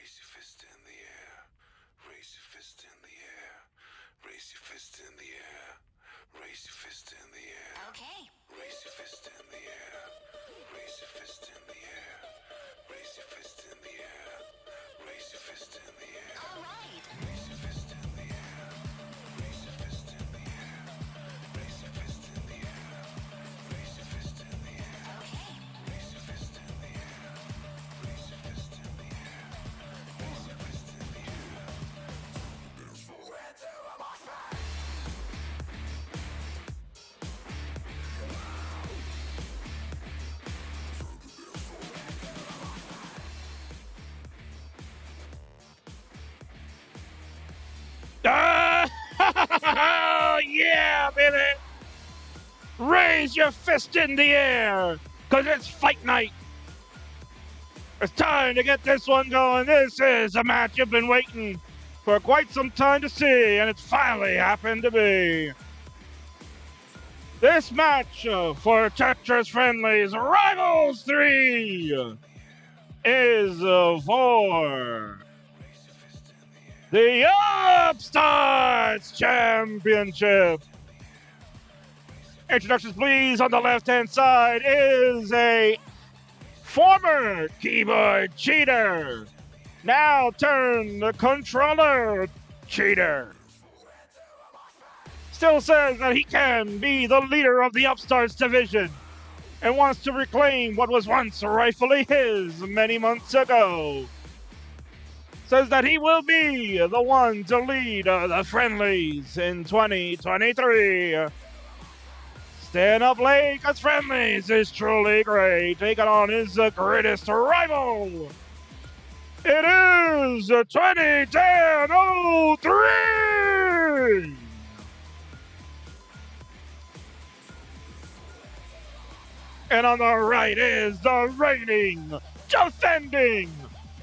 Raise your fist in the air. Raise your fist in the air. Raise your fist in the air. Raise your fist in the air. Okay. Raise your fist in the air. Raise your fist in the air. Raise your fist in the air. Raise your fist in the air. All right. Raise your fist in the air. Raise your fist in the air. Raise your fist in the air. Raise your fist in the air. Okay. Raise your fist in the air. Raise your fist in the air. Raise your fist in the air. Yeah, baby! Raise your fist in the air, because it's fight night. It's time to get this one going. This is a match you've been waiting for quite some time to see, and it's finally happened to be. This match for Tetris Friendlies Rivals 3 is for the Upstarts Championship. Introductions, please. On the left-hand side is a former keyboard cheater, now turned the controller cheater. Still says that he can be the leader of the Upstarts division and wants to reclaim what was once rightfully his many months ago. Says that he will be the one to lead the Friendlies in 2023. Stand up late, because Friendlies is truly great. Taking on his greatest rival. It is 20Dan03! And on the right is the reigning, defending,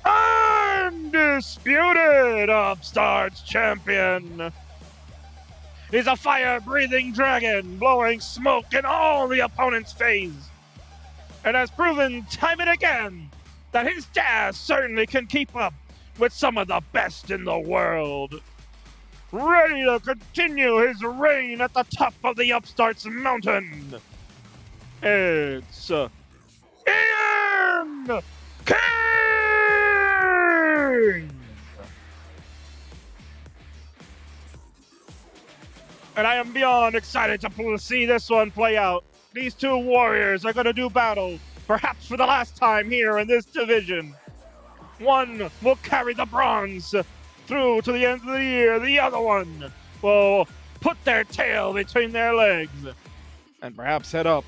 undisputed Upstarts champion. He's a fire-breathing dragon, blowing smoke in all the opponent's face, and has proven time and again that his dash certainly can keep up with some of the best in the world. Ready to continue his reign at the top of the Upstarts mountain, it's IanKeith! And I am beyond excited to see this one play out. These two warriors are going to do battle, perhaps for the last time here in this division. One will carry the bronze through to the end of the year. The other one will put their tail between their legs and perhaps head up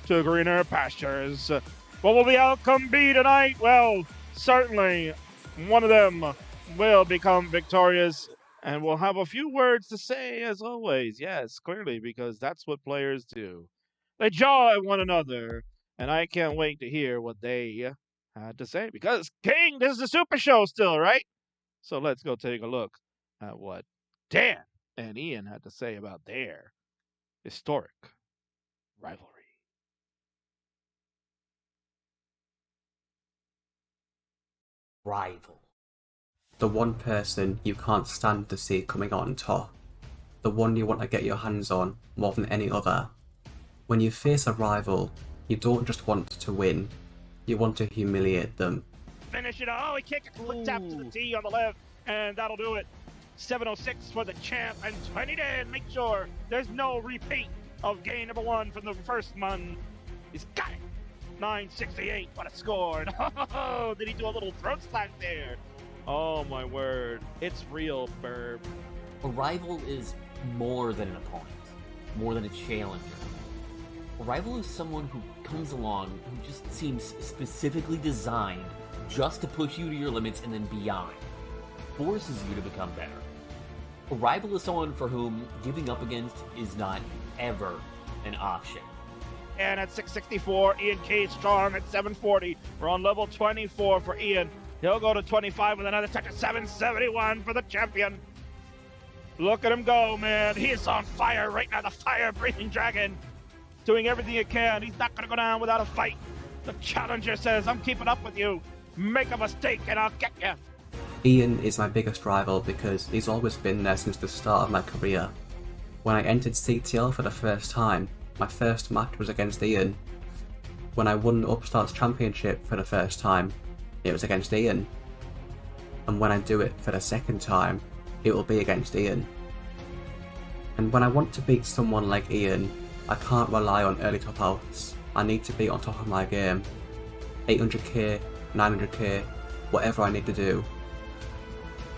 to greener pastures. What will the outcome be tonight? Well, certainly one of them will become victorious. And we'll have a few words to say, as always. Yes, clearly, because that's what players do. They jaw at one another, and I can't wait to hear what they had to say. Because, King, this is a super show still, right? So let's go take a look at what Dan and Ian had to say about their historic rivalry. Rival. The one person you can't stand to see coming out on top. The one you want to get your hands on more than any other. When you face a rival, you don't just want to win, you want to humiliate them. Finish it. Oh, he kicked a quick tap to the T on the left, and that'll do it. 706 for the champ, and 20Dan. Make sure there's no repeat of game number 1 from the first month. He's got it. 968. What a score. Oh, did he do a little throat slash there? Oh my word, it's real, Burb. A rival is more than an opponent, more than a challenger. A rival is someone who comes along who just seems specifically designed just to push you to your limits and then beyond. Forces you to become better. A rival is someone for whom giving up against is not ever an option. And at 664, IanKeith strong at 740. We're on level 24 for Ian. He'll go to 25 with another touch of 771 for the champion. Look at him go, man. He's on fire right now, the fire-breathing dragon. Doing everything he can. He's not going to go down without a fight. The challenger says, I'm keeping up with you. Make a mistake and I'll get you. Ian is my biggest rival because he's always been there since the start of my career. When I entered CTL for the first time, my first match was against Ian. When I won the Upstarts Championship for the first time, it was against Ian. And when I do it for the second time, it will be against Ian. And when I want to beat someone like Ian, I can't rely on early top outs. I need to be on top of my game. 800k, 900k, whatever I need to do.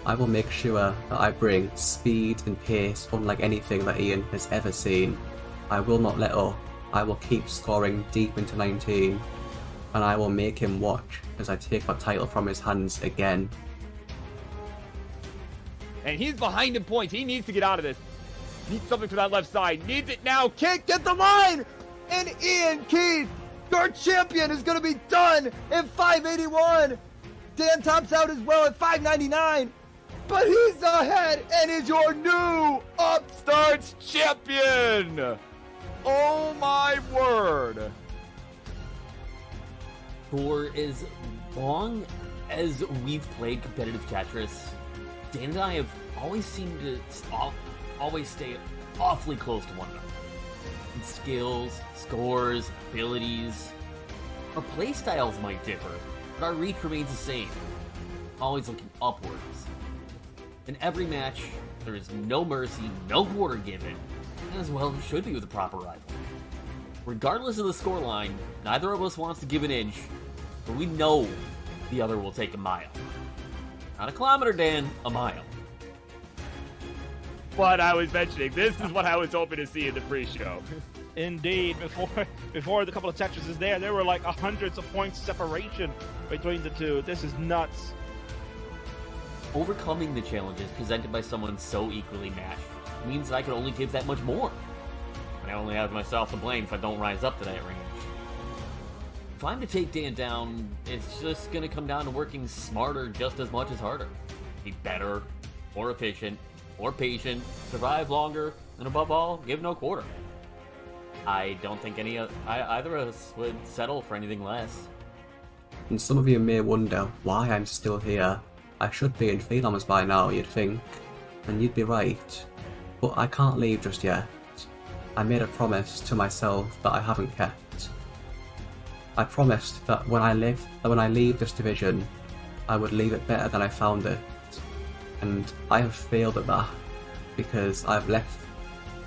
I will make sure that I bring speed and pace unlike anything that Ian has ever seen. I will not let up. I will keep scoring deep into 19, and I will make him watch as I take that title from his hands again. And he's behind in points. He needs to get out of this. Needs something for that left side. Needs it now. Can't get the line. And IanKeith, your champion, is going to be done in 581. Dan tops out as well at 599. But he's ahead and is your new Upstarts champion. Oh my word. For as long as we've played competitive Tetris, Dan and I have always seemed to always stay awfully close to one another. In skills, scores, abilities. Our playstyles might differ, but our reach remains the same. Always looking upwards. In every match, there is no mercy, no quarter given, as well as should be with a proper rival. Regardless of the scoreline, neither of us wants to give an inch, but we know the other will take a mile. Not a kilometer, Dan, a mile. What I was mentioning, this is what I was hoping to see in the pre-show. Indeed, before the couple of Tetris is there were like hundreds of points separation between the two. This is nuts. Overcoming the challenges presented by someone so equally matched means that I can only give that much more. And I only have myself to blame if I don't rise up to that range. If I'm to take Dan down, it's just going to come down to working smarter just as much as harder. Be better, more efficient, more patient, survive longer, and above all, give no quarter. I don't think either of us would settle for anything less. And some of you may wonder why I'm still here. I should be in Freedoms by now, you'd think. And you'd be right. But I can't leave just yet. I made a promise to myself that I haven't kept. I promised that when I leave this division, I would leave it better than I found it. And I have failed at that, because I've left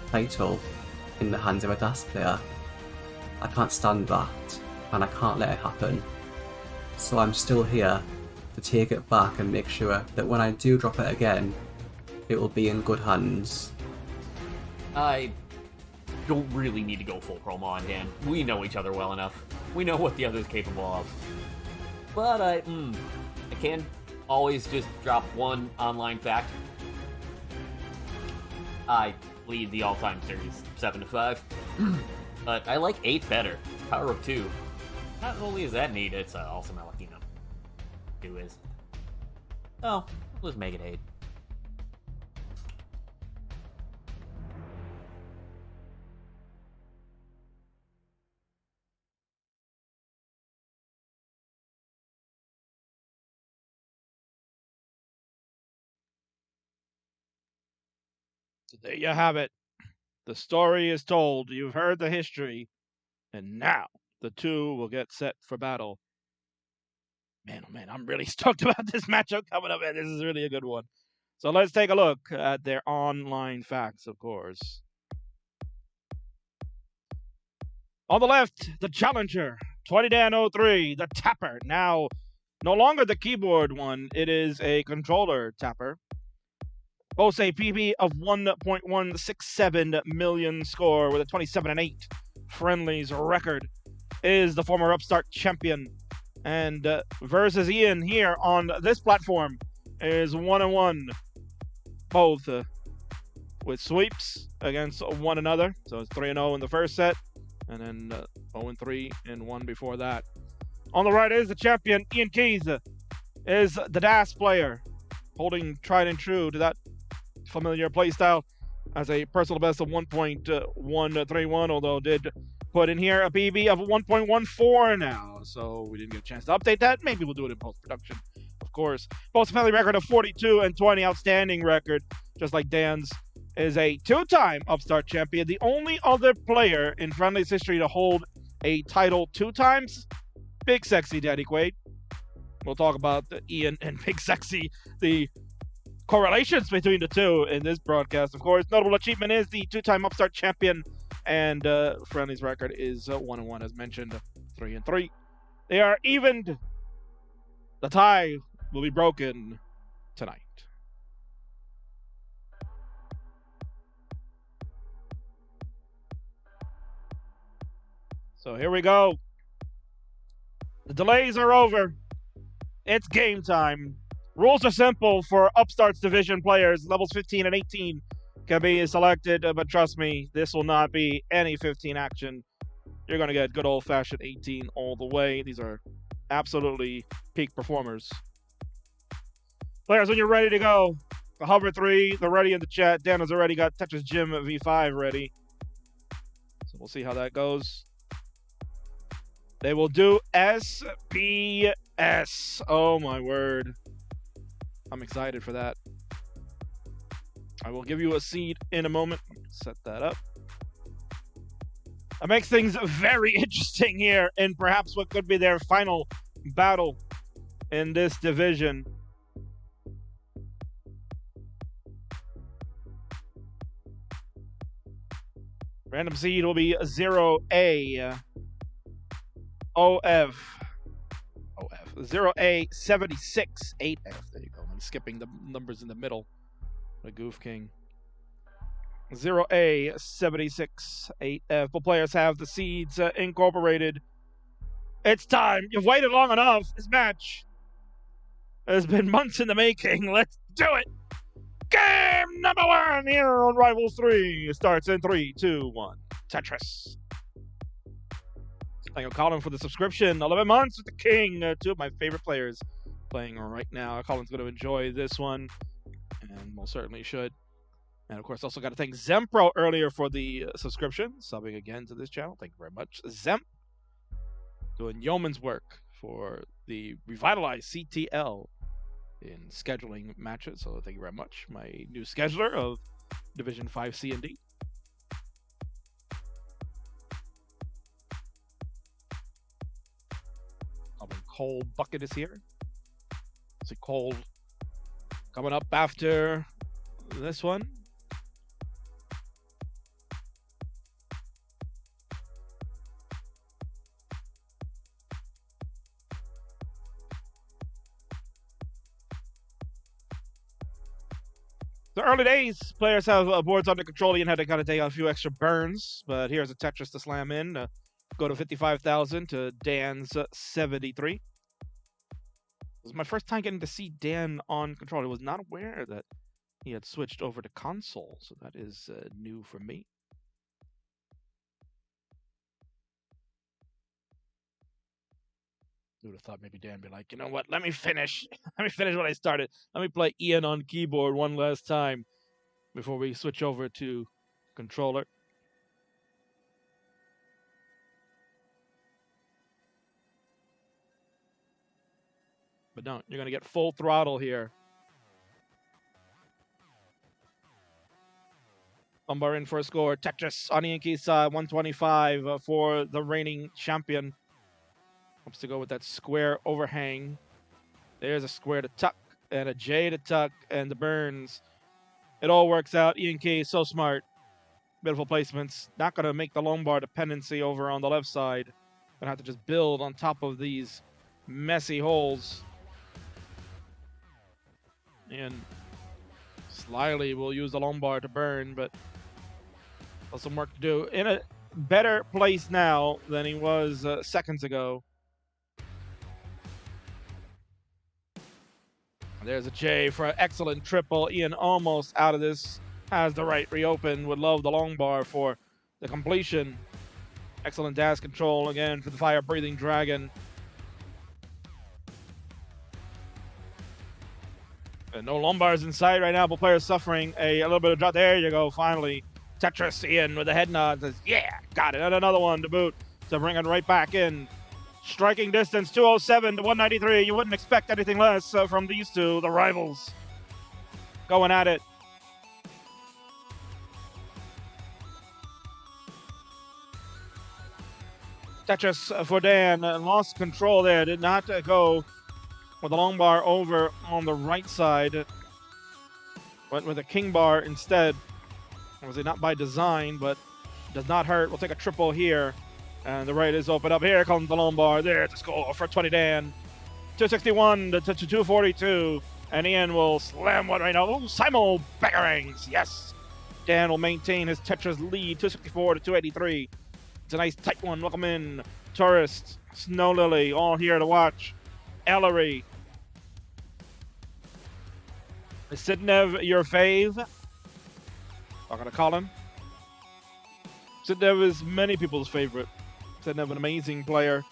the title in the hands of a DAS player. I can't stand that, and I can't let it happen. So I'm still here to take it back and make sure that when I do drop it again, it will be in good hands. I don't really need to go full promo on Dan. We know each other well enough. We know what the other's capable of. But I can always just drop one online fact. I lead the all-time series 7-5. But I like 8 better. Power of 2. Not only is that neat, it's also my lucky number. 2 is. Oh, let's make it 8. So there you have it. The story is told. You've heard the history. And now the two will get set for battle. Man, oh man, I'm really stoked about this matchup coming up, man. This is really a good one. So let's take a look at their online facts, of course. On the left, the challenger, 20Dan03, the tapper. Now, no longer the keyboard one. It is a controller tapper. Boasts a PB of 1.167 million score with a 27-8. Friendlies record. Is the former Upstart champion. And versus Ian here on this platform is 1-1. Both with sweeps against one another. So it's 3-0 in the first set. And then 0-3 in one before that. On the right is the champion, IanKeith. Is the DAS player. Holding tried and true to that familiar playstyle as a personal best of 1.131, although did put in here a PB of 1.14 now. So we didn't get a chance to update that. Maybe we'll do it in post-production of course. Most family record of 42-20, outstanding record, just like Dan's. Is a 2-time Upstart champion, the only other player in Friendlies history to hold a title 2 times. Big Sexy Daddy Quaid. We'll talk about Ian and Big Sexy, the correlations between the two in this broadcast. Of course, notable achievement is the 2-time Upstart champion, and Friendlies record is 1-1, as mentioned, 3-3. They are evened. The tie will be broken tonight. So here we go. The delays are over. It's game time. Rules are simple for Upstarts division players. Levels 15 and 18 can be selected, but trust me, this will not be any 15 action. You're going to get good old-fashioned 18 all the way. These are absolutely peak performers. Players, when you're ready to go, the Hover 3, they're ready in the chat. Dan has already got Tetris Gym V5 ready. So we'll see how that goes. They will do SBS. Oh my word. I'm excited for that. I will give you a seed in a moment. Set that up. That makes things very interesting here in perhaps what could be their final battle in this division. Random seed will be 0A. OF 0A76 8F. There you go. I'm skipping the numbers in the middle. The Goof King. 0A76 8F. Both players have the seeds incorporated. It's time. You've waited long enough. This match has been months in the making. Let's do it. Game number 1 here on Rivals 3 starts in 3, 2, 1. Tetris. Thank you, Colin, for the subscription. 11 months with the King. 2 of my favorite players playing right now. Colin's going to enjoy this one, and most certainly should. And, of course, also got to thank Zempro earlier for the subscription. Subbing again to this channel. Thank you very much. Zemp doing yeoman's work for the revitalized CTL in scheduling matches. So thank you very much. My new scheduler of Division 5 C and D. Cole Bucket is here. So Cole coming up after this one. The early days, players have boards under control. Ian had to kind of take out a few extra burns, but here's a Tetris to slam in. Go to 55,000 to Dan's 73. It was my first time getting to see Dan on control. I was not aware that he had switched over to console, so that is new for me. You would have thought maybe Dan would be like, you know what, let me finish. Let me finish what I started. Let me play Ian on keyboard one last time before we switch over to controller. But no, you're going to get full throttle here. Umbar in for a score. Tetris on IanKeith's side, 125 for the reigning champion. Hopes to go with that square overhang. There's a square to tuck and a J to tuck and the burns. It all works out. IanKeith, so smart. Beautiful placements. Not going to make the long bar dependency over on the left side. Going to have to just build on top of these messy holes. And slyly will use the long bar to burn, but still some work to do. In a better place now than he was seconds ago. There's a J for an excellent triple. Ian almost out of this. Has the right reopen. Would love the long bar for the completion. Excellent dash control again for the fire-breathing dragon. And no Lombars in sight right now, but players suffering a little bit of drop. There you go, finally. Tetris Ian with a head nod says, yeah, got it. And another one to boot to bring it right back in. Striking distance 207 to 193. You wouldn't expect anything less from these two, the rivals. Going at it. Tetris for Dan lost control there. Did not go with the long bar over on the right side. Went with a king bar instead. Obviously not by design, but does not hurt. We'll take a triple here. And the right is open up. Here comes the long bar. There's the score for 20Dan. 261 to 242. And Ian will slam one right now. Oh, simul bangerings. Yes. Dan will maintain his Tetris lead. 264 to 283. It's a nice tight one. Welcome in. Tourist, Snow Lily, all here to watch. Ellery. Is Sidnev your fave? Not gonna call him. Sidnev is many people's favorite. Sidnev, an amazing player.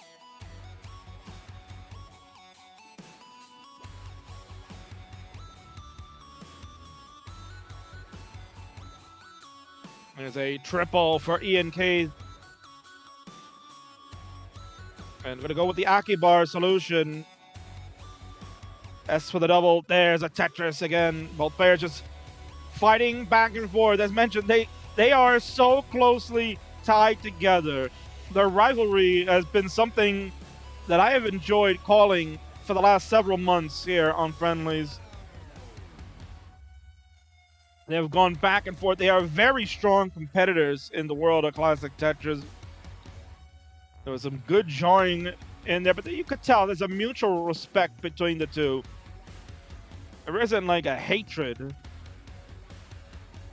There's a triple for IanKeith. And we're going to go with the Akibar solution. S for the double. There's a Tetris again. Both players just fighting back and forth. As mentioned, they are so closely tied together. Their rivalry has been something that I have enjoyed calling for the last several months here on Friendlies. They have gone back and forth. They are very strong competitors in the world of classic Tetris. There was some good jarring in there, but you could tell there's a mutual respect between the two. There isn't like a hatred.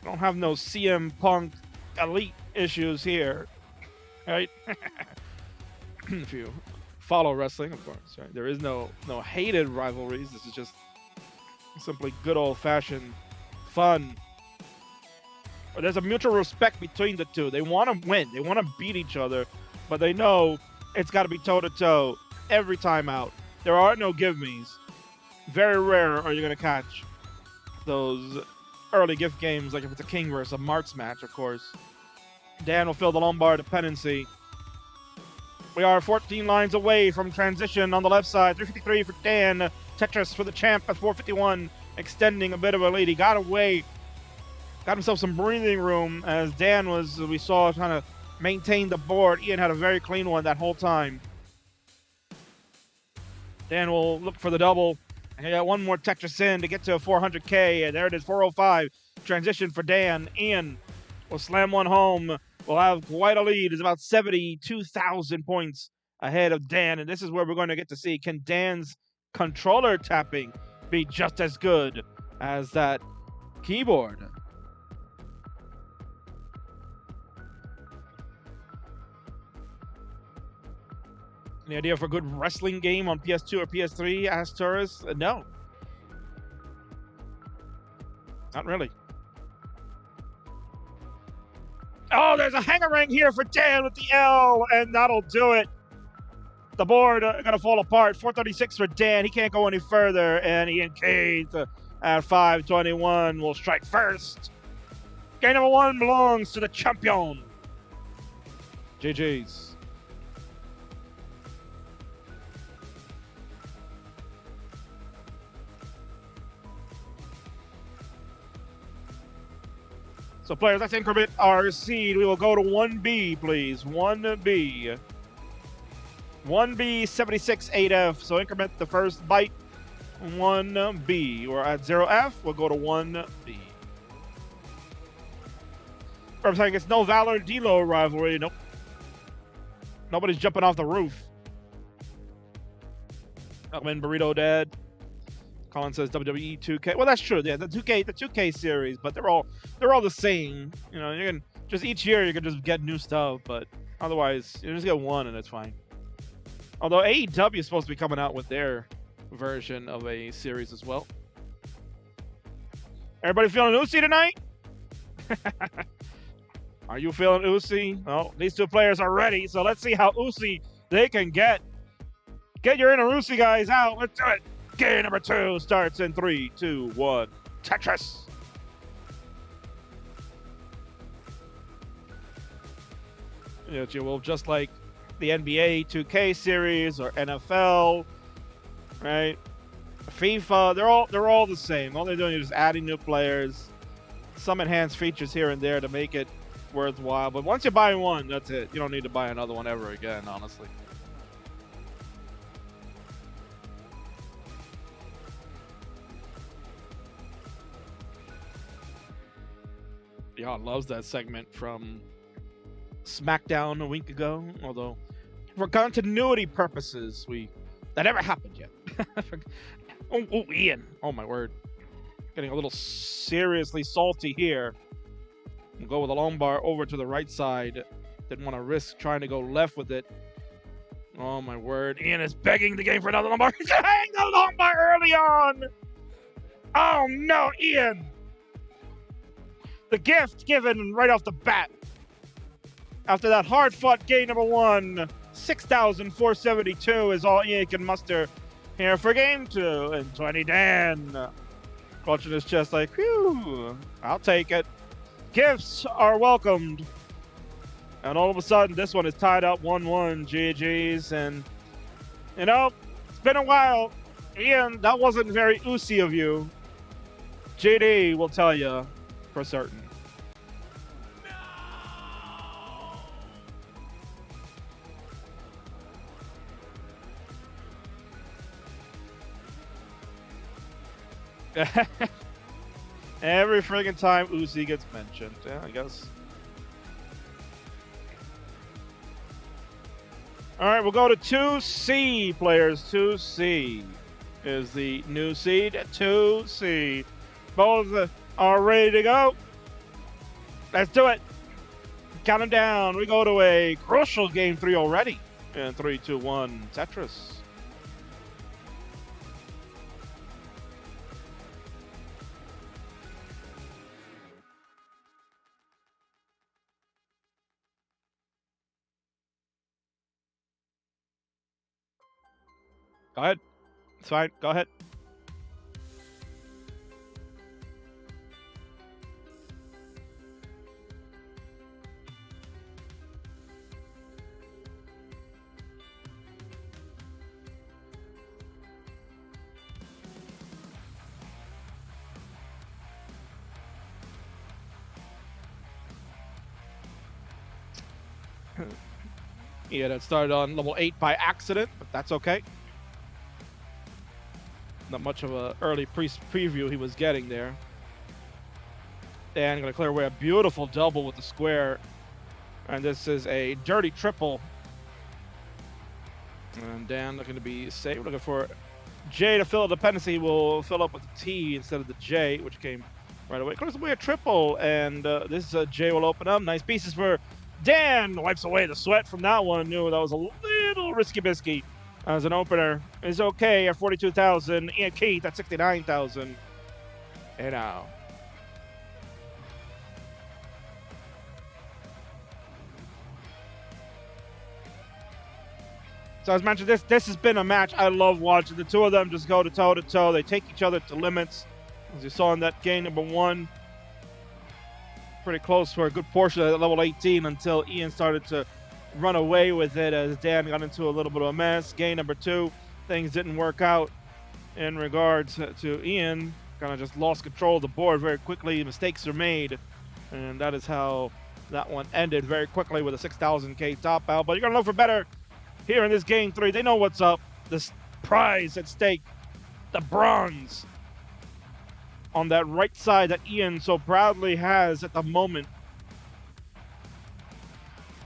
I don't have no CM Punk elite issues here, right? If you follow wrestling, of course, right? There is no hated rivalries. This is just simply good old-fashioned fun. But there's a mutual respect between the two. They want to win. They want to beat each other, but they know it's got to be toe-to-toe every time out. There are no give-me's. Very rare are you going to catch those early gift games, like if it's a King versus a Marks match, of course. Dan will fill the lumbar dependency. We are 14 lines away from transition on the left side. 353 for Dan. Tetris for the champ at 451, extending a bit of a lead. He got away, got himself some breathing room as Dan was, we saw, trying to maintain the board. Ian had a very clean one that whole time. Dan will look for the double. And he got one more Tetris in to get to a 400K. And there it is, 405. Transition for Dan. Ian will slam one home. Will have quite a lead. It's about 72,000 points ahead of Dan. And this is where we're going to get to see, can Dan's controller tapping be just as good as that keyboard? Any idea for a good wrestling game on PS2 or PS3? Asked Taurus. No. Not really. Oh, there's a hanger-ring here for Dan with the L, and that'll do it. The board gonna fall apart. 436 for Dan. He can't go any further, and IanKeith at 521 will strike first. Game number one belongs to the champion. GG's. So players, let's increment our seed. We will go to 1B, please. 1B. 1B 76-8F. So increment the first byte. 1B. We're at 0F. We'll go to 1B. I'm saying it's no Valor Delo rivalry. Nope. Nobody's jumping off the roof. Elman Burrito Dad. Colin says WWE 2K. Well, that's true. Yeah, the 2K series, but they're all the same. You know, you can just each year you can just get new stuff, but otherwise you just get one and it's fine. Although AEW is supposed to be coming out with their version of a series as well. Everybody feeling Uzi tonight? Are you feeling Uzi? Well, these two players are ready, so let's see how Uzi they can get. Get your inner Uzi guys out. Let's do it. Game number 2 starts in 3, 2, 1. Tetris. Yeah, well, just like the NBA 2K series or NFL, right? FIFA, they're all the same. All they're doing is just adding new players, some enhanced features here and there to make it worthwhile. But once you buy one, that's it. You don't need to buy another one ever again, honestly. Y'all loves that segment from SmackDown a week ago. Although, for continuity purposes, that never happened yet. Oh, Ian. Oh, my word. Getting a little seriously salty here. We'll go with a long bar over to the right side. Didn't want to risk trying to go left with it. Oh, my word. Ian is begging the game for another long bar. He's hanging the long bar early on. Oh, no, Ian. The gift given right off the bat. After that hard-fought game number 1, 6,472 is all Ian can muster here for game 2. And 20Dan clutching his chest like, whew, I'll take it. Gifts are welcomed. And all of a sudden, this one is tied up 1-1, GG's. And, you know, it's been a while. Ian, that wasn't very oozy of you. JD will tell you for certain. Every friggin' time Uzi gets mentioned. Yeah, I guess. Alright, we'll go to 2C, players. 2C is the new seed. 2C. Both are ready to go. Let's do it. Count them down. We go to a crucial game 3 already. In 3, 2, 1, Tetris. Go ahead. It's fine. Go ahead. Yeah, that started on level 8 by accident, but that's okay. Not much of a early preview he was getting there. Dan going to clear away a beautiful double with the square. And this is a dirty triple. And Dan looking to be safe. We're looking for J to fill a dependency. Will fill up with the T instead of the J, which came right away. Clears away a triple. And this J will open up. Nice pieces for Dan. Wipes away the sweat from that one. Knew that was a little risky bisky. As an opener is okay at 42,000. IanKeith at 69,000. And now. So as mentioned, this has been a match I love watching. The two of them just go to toe to toe. They take each other to limits. As you saw in that game number 1. Pretty close for a good portion of level 18 until Ian started to run away with it as Dan got into a little bit of a mess. Game number 2, things didn't work out in regards to Ian. Kind of just lost control of the board very quickly. Mistakes are made, and that is how that one ended very quickly with a 6,000K top out. But you're going to look for better here in this game 3. They know what's up. This prize at stake, the bronze on that right side that Ian so proudly has at the moment.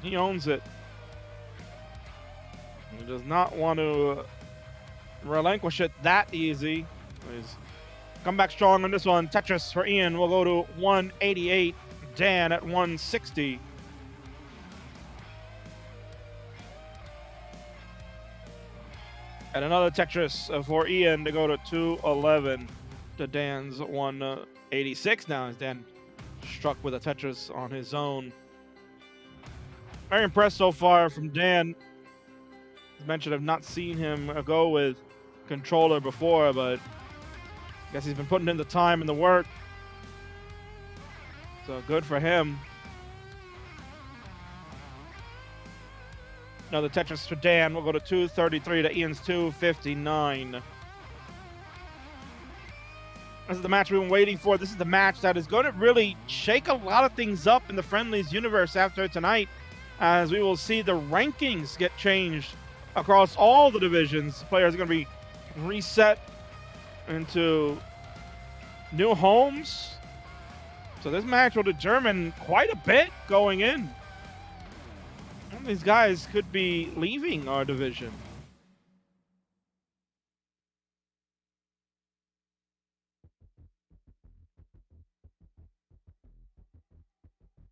He owns it. He does not want to relinquish it that easy. He's come back strong on this one. Tetris for Ian will go to 188. Dan at 160. And another Tetris for Ian to go to 211 to Dan's 186 now as Dan struck with a Tetris on his own. Very impressed so far from Dan. As mentioned, I've not seen him go with controller before, but I guess he's been putting in the time and the work. So good for him. Another Tetris for Dan. We'll go to 233 to Ian's 259. This is the match we've been waiting for. This is the match that is going to really shake a lot of things up in the Friendlies universe after tonight, as we will see the rankings get changed across all the divisions. Players are going to be reset into new homes. So this match will determine quite a bit going in. Some of these guys could be leaving our division.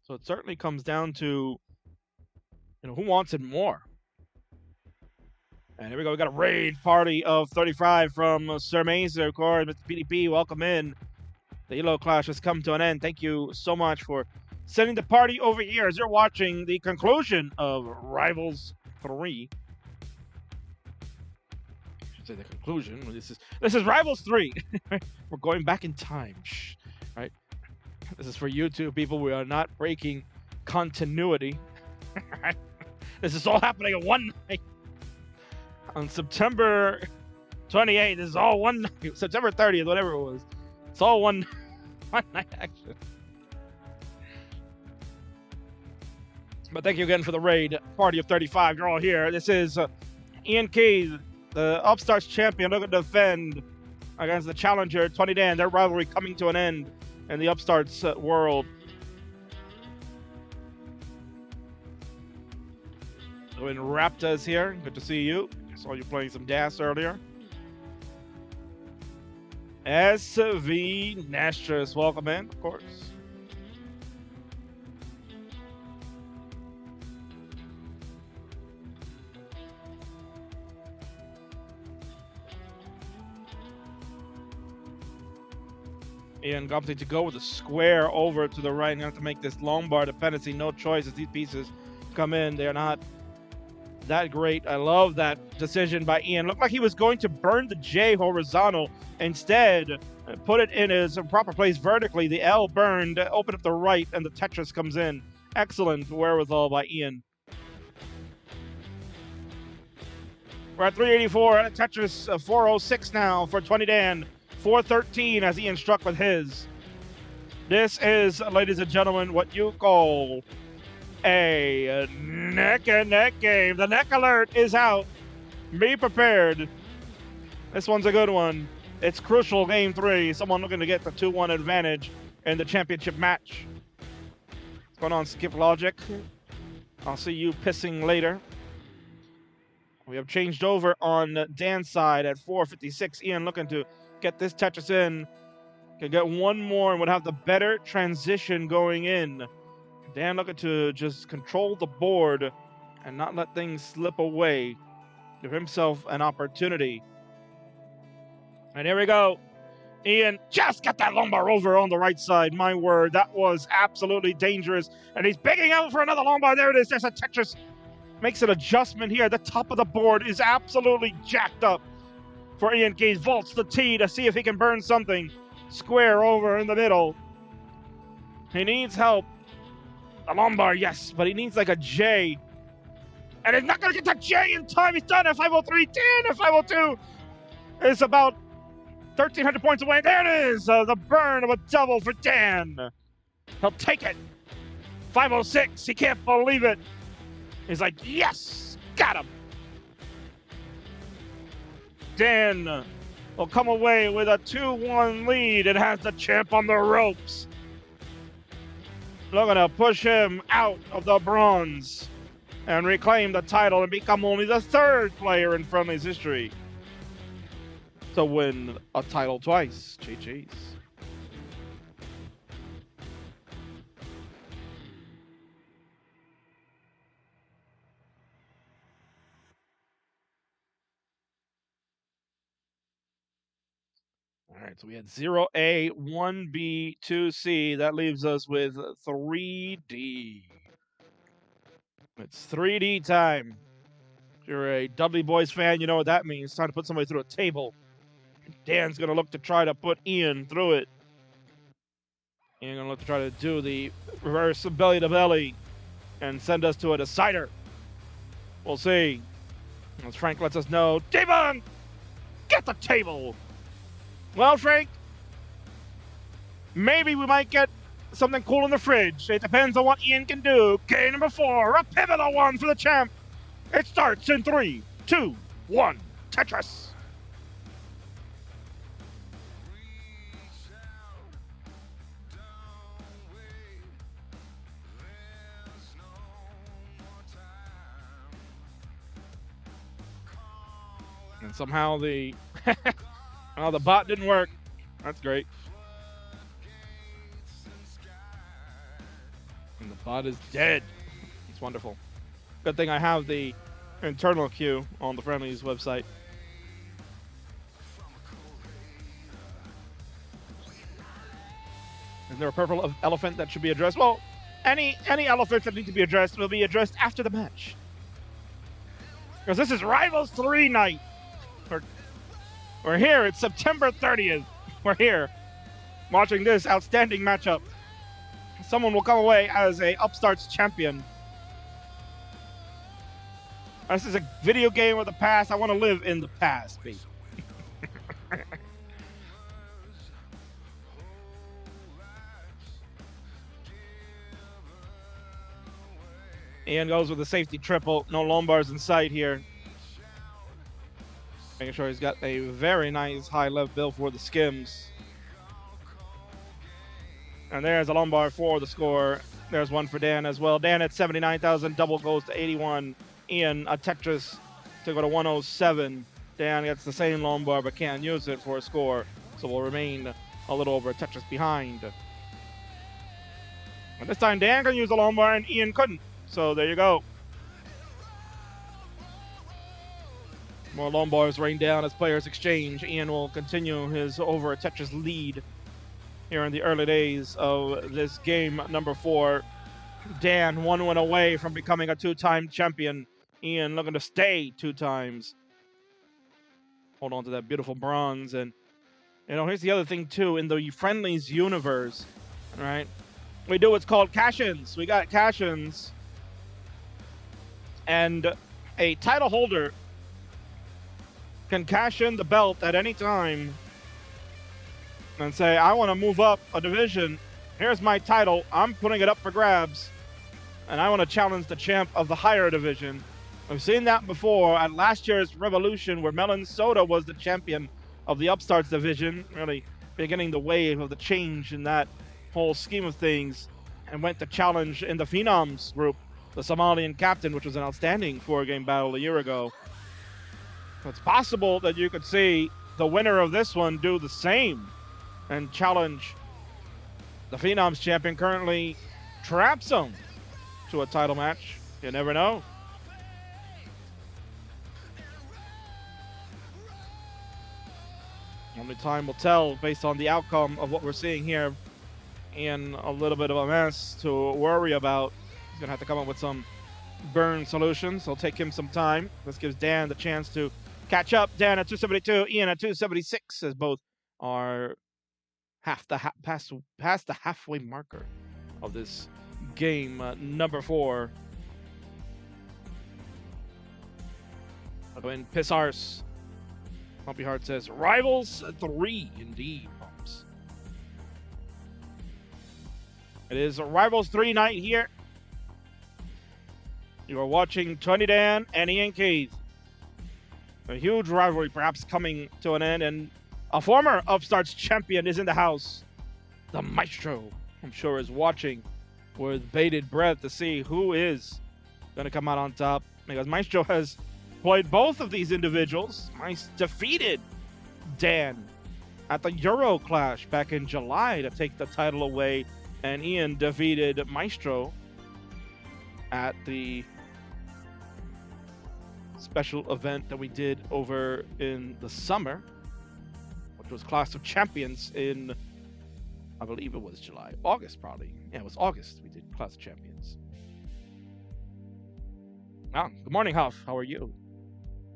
So it certainly comes down to, who wants it more. And here we go. We got a raid party of 35 from Sir Mazer, of course. Mr. PDP, welcome in. The Elo Clash has come to an end. Thank you so much for sending the party over here as you're watching the conclusion of Rivals 3. I should say the conclusion. This is Rivals 3. We're going back in time. Shh. Right? This is for YouTube people. We are not breaking continuity. This is all happening at one night. On September 28th, this is all one night. September 30th, whatever it was. It's all one night action. But thank you again for the raid. Party of 35, you're all here. This is IanKeith, the Upstarts champion, looking to defend against the challenger, 20Dan. Their rivalry coming to an end in the Upstarts world. When Rapta is here, good to see you. I saw you playing some DAS earlier. SV Nastris, welcome in, of course. Ian opting to go with a square over to the right and have to make this long bar dependency. No choice as these pieces come in. They're not that great. I love that decision by Ian. Looked like he was going to burn the J horizontal. Instead, put it in its proper place vertically. The L burned, open up the right, and the Tetris comes in. Excellent wherewithal by Ian. We're at 384 and a Tetris 406 now for 20Dan. 413 as Ian struck with his. This is, ladies and gentlemen, what you call a neck-and-neck game. The neck alert is out. Be prepared. This one's a good one. It's crucial, game 3. Someone looking to get the 2-1 advantage in the championship match. What's going on, Skip Logic? I'll see you pissing later. We have changed over on Dan's side at 456. Ian looking to get this Tetris in. Can get one more and would have the better transition going in. Dan looking to just control the board and not let things slip away. Give himself an opportunity. And here we go. Ian just got that lumbar over on the right side. My word, that was absolutely dangerous. And he's begging out for another lumbar. There it is. There's a Tetris. Makes an adjustment here. The top of the board is absolutely jacked up for IanKeith. Vaults the T to see if he can burn something. Square over in the middle. He needs help. A lumbar, yes, but he needs like a J. And he's not going to get the J in time. He's done at 503. Dan at 502 is about 1,300 points away. There it is. The burn of a double for Dan. He'll take it. 506. He can't believe it. He's like, yes, got him. Dan will come away with a 2-1 lead. It has the champ on the ropes. Looking to push him out of the bronze and reclaim the title and become only the 3rd player in Friendlies history to win a title twice. GG's. All right, so we had 0A, 1B, 2C. That leaves us with 3D. It's 3D time. If you're a Dudley Boys fan, you know what that means. It's time to put somebody through a table. Dan's going to look to try to put Ian through it. Ian going to look to try to do the reverse belly to belly and send us to a decider. We'll see. As Frank lets us know, Devon, get the table. Well, Frank, maybe we might get something cool in the fridge. It depends on what Ian can do. Game number 4, a pivotal one for the champ. It starts in 3, 2, 1. Tetris. And somehow the the bot didn't work. That's great. And the bot is dead. It's wonderful. Good thing I have the internal queue on the Friendlies website. Is there a purple elephant that should be addressed? Well, any elephants that need to be addressed will be addressed after the match. Because this is Rivals 3 night. We're here. It's September 30th. We're here watching this outstanding matchup. Someone will come away as a Upstarts champion. This is a video game of the past. I want to live in the past, baby. Ian goes with a safety triple. No lumbars in sight here. Making sure he's got a very nice high left bill for the skims. And there's a lumbar for the score. There's one for Dan as well. Dan at 79,000. Double goes to 81. Ian, a Tetris to go to 107. Dan gets the same lumbar but can't use it for a score. So will remain a little over a Tetris behind. And this time Dan can use the lumbar and Ian couldn't. So there you go. More lumbars rain down as players exchange. Ian will continue his over a Tetris lead here in the early days of this game number 4. Dan 1 win away from becoming a 2-time champion. Ian looking to stay 2 times. Hold on to that beautiful bronze. And, here's the other thing, too. In the Friendlies universe, right, we do what's called cash-ins. We got cash-ins. And a title holder can cash in the belt at any time and say, I want to move up a division. Here's my title. I'm putting it up for grabs. And I want to challenge the champ of the higher division. We've seen that before at last year's Revolution, where Melon Soda was the champion of the Upstarts division, really beginning the wave of the change in that whole scheme of things, and went to challenge in the Phenoms group the Somalian captain, which was an outstanding 4-game battle a year ago. So it's possible that you could see the winner of this one do the same and challenge the Phenoms champion, currently Trapzone, to a title match. You never know. Only time will tell based on the outcome of what we're seeing here. And a little bit of a mess to worry about. He's going to have to come up with some burn solutions. It'll take him some time. This gives Dan the chance to catch up. Dan at 272, Ian at 276, as both are past the halfway marker of this game number 4. In Pissars, Pumpy Heart says, Rivals 3, indeed, Pumps. It is a Rivals 3 night here. You are watching 20Dan and IanKeith. A huge rivalry perhaps coming to an end, and a former Upstarts champion is in the house. The Maestro, I'm sure, is watching with bated breath to see who is going to come out on top, because Maestro has played both of these individuals. Defeated Dan at the Euro Clash back in July to take the title away, and Ian defeated Maestro at the special event that we did over in the summer, which was Clash of Champions in, I believe it was July, August probably. Yeah, it was August we did Clash of Champions. Ah, good morning, Huff. How are you?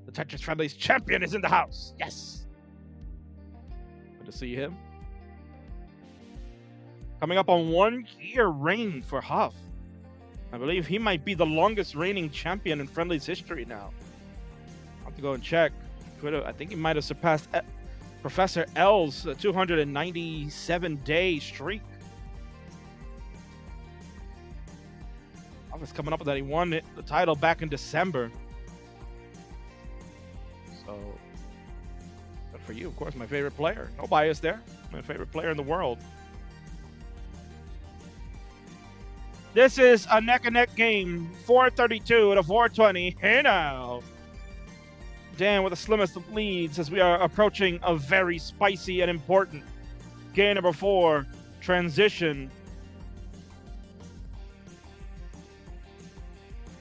The Tetris Friendlies champion is in the house. Yes. Good to see him. Coming up on 1 year reign for Huff. I believe he might be the longest reigning champion in Friendlies history now. I'll have to go and check. I think he might have surpassed Professor L's 297-day streak. It's coming up with that he won the title back in December. So, but for you, of course, my favorite player. No bias there. My favorite player in the world. This is a neck-and-neck game. 432 to 420. Hey now. Dan with the slimmest of leads as we are approaching a very spicy and important game number 4, transition.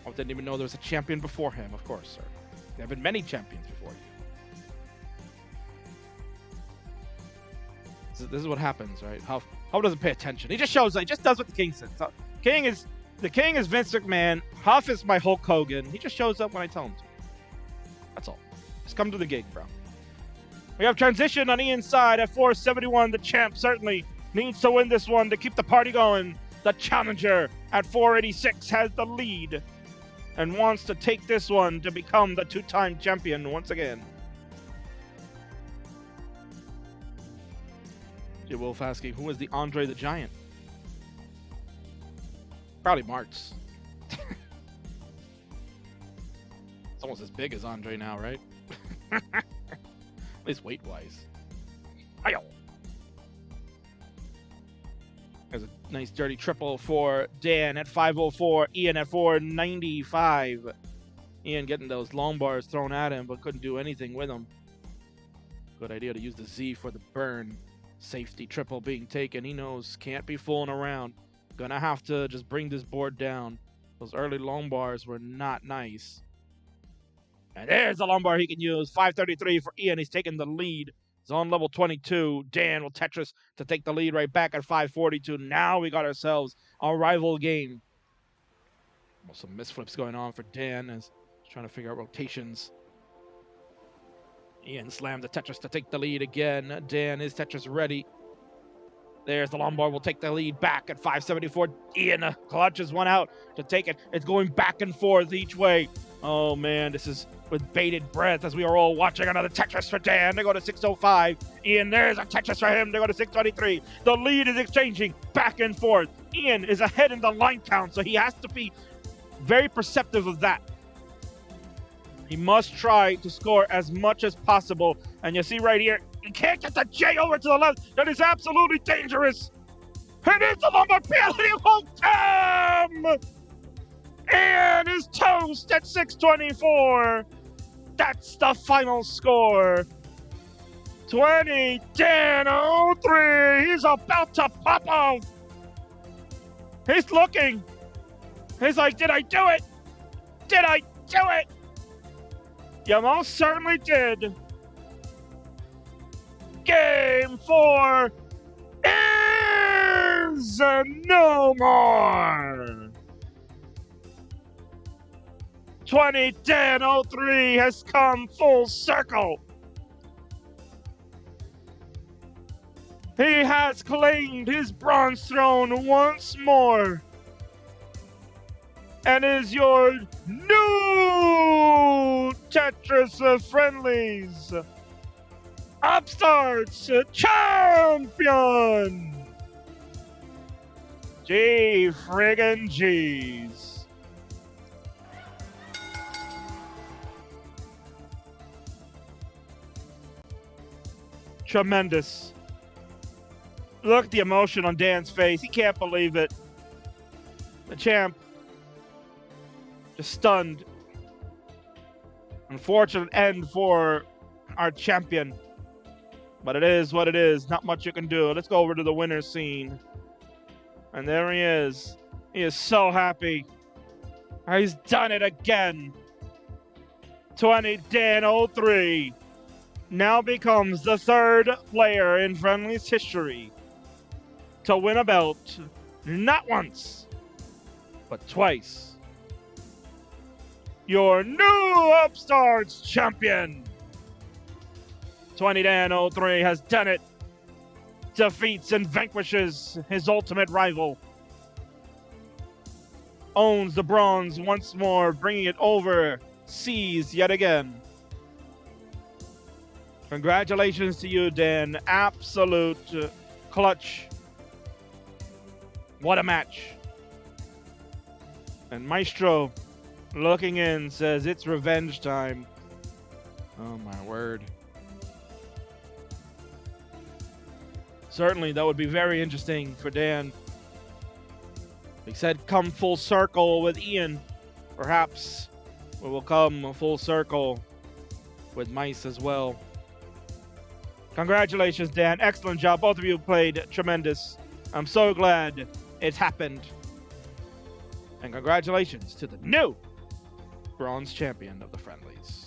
I didn't even know there was a champion before him, of course, sir. There have been many champions before you. This is what happens, right? How doesn't pay attention. He just shows up. He just does what the king says. The king is Vince McMahon. Huff is my Hulk Hogan. He just shows up when I tell him to. That's all. Just come to the gig, bro. We have transition on Ian's side at 471. The champ certainly needs to win this one to keep the party going. The challenger at 486 has the lead and wants to take this one to become the 2-time champion once again. J. Wolf asking, who is the Andre the Giant? Probably Martz. It's almost as big as Andre now, right? At least weight-wise. Ayo! There's a nice dirty triple for Dan at 504. Ian at 495. Ian getting those long bars thrown at him, but couldn't do anything with them. Good idea to use the Z for the burn. Safety triple being taken. He knows can't be fooling around. Gonna have to just bring this board down. Those early long bars were not nice. And there's the long bar he can use. 533 for Ian. He's taking the lead. He's on level 22. Dan will Tetris to take the lead right back at 542. Now we got ourselves a rival game. Well, some misflips going on for Dan as he's trying to figure out rotations. Ian slammed the Tetris to take the lead again. Dan is Tetris ready. There's the long bar. Will take the lead back at 574. Ian clutches one out to take it. It's going back and forth each way. Oh, man, this is with bated breath as we are all watching another Tetris for Dan. They go to 605. Ian, there's a Tetris for him. They go to 623. The lead is exchanging back and forth. Ian is ahead in the line count, so he has to be very perceptive of that. He must try to score as much as possible. And you see right here, he can't get the J over to the left. That is absolutely dangerous. It is the lumbar penalty long term. And is toast at 624. That's the final score. 20Dan03. He's about to pop off. He's looking. He's like, did I do it? Did I do it? You most certainly did. Game 4 is no more. 20Dan03 has come full circle. He has claimed his bronze throne once more and is your new Tetris of Friendlies Upstarts champion. Gee friggin' jeez. Tremendous. Look at the emotion on Dan's face. He can't believe it. The champ just stunned. Unfortunate end for our champion. But it is what it is. Not much you can do. Let's go over to the winner's scene. And there he is. He is so happy. He's done it again. 20Dan03 now becomes the third player in Friendlies history to win a belt, not once, but twice. Your new Upstarts champion. 20Dan03 has done it. Defeats and vanquishes his ultimate rival. owns the bronze once more, bringing it overseas yet again. Congratulations to you, Dan. Absolute clutch. What a match. And Maestro, looking in, says it's revenge time. Oh my word. Certainly, that would be very interesting for Dan. He said come full circle with Ian. Perhaps we will come full circle with Mice as well. Congratulations, Dan. Excellent job. Both of you played tremendous. I'm so glad it's happened. And congratulations to the new bronze champion of the Friendlies.